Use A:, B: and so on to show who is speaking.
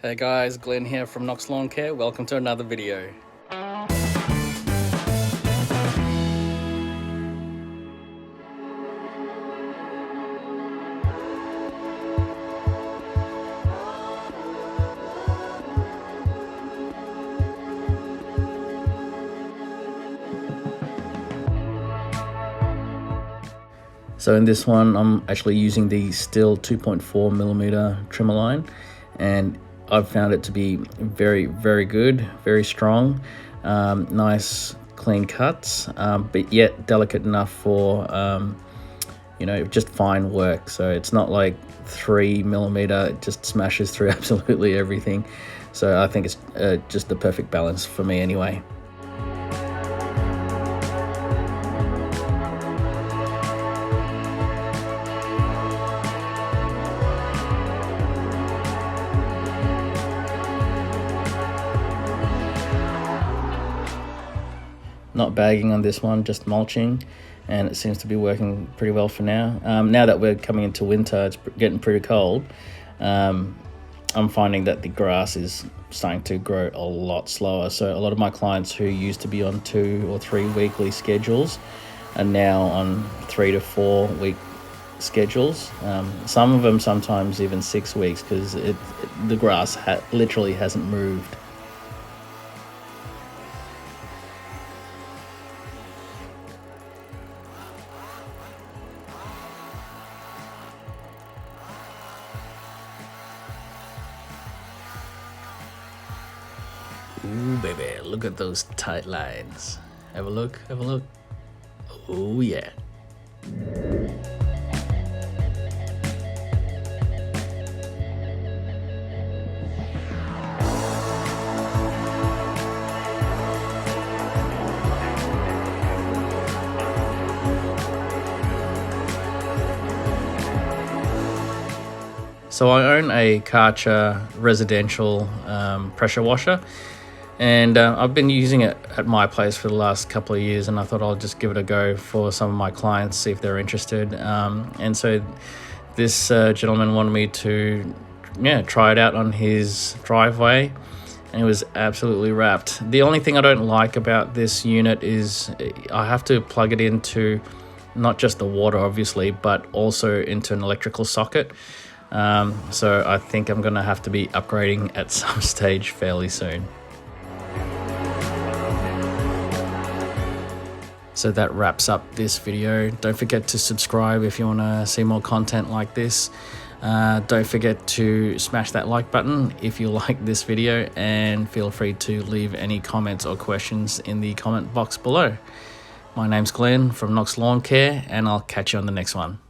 A: Hey guys, Glenn here from Knox Lawn Care. Welcome to another video. So in this one, I'm actually using the Stihl 2.4mm trimmer line, and I've found it to be very, very good, very strong, nice clean cuts, but yet delicate enough for, just fine work. So it's not like 3mm, it just smashes through absolutely everything. So I think it's just the perfect balance for me anyway. Not bagging on this one, just mulching, and it seems to be working pretty well for now. Now that we're coming into winter, it's getting pretty cold. I'm finding that the grass is starting to grow a lot slower. So a lot of my clients who used to be on 2 or 3 weekly schedules are now on 3 to 4 week schedules. Some of them sometimes even 6 weeks, because the grass literally hasn't moved. Ooh, baby, look at those tight lines. Have a look, have a look. Oh, yeah. So I own a Karcher residential pressure washer, and I've been using it at my place for the last couple of years, and I thought I'll just give it a go for some of my clients, see if they're interested. And so this gentleman wanted me to try it out on his driveway, and it was absolutely wrapped. The only thing I don't like about this unit is I have to plug it into not just the water, obviously, but also into an electrical socket. So I think I'm gonna have to be upgrading at some stage fairly soon. So that wraps up this video. Don't forget to subscribe if you want to see more content like this. Don't forget to smash that like button if you like this video, and feel free to leave any comments or questions in the comment box below. My name's Glenn from Knox Lawn Care, and I'll catch you on the next one.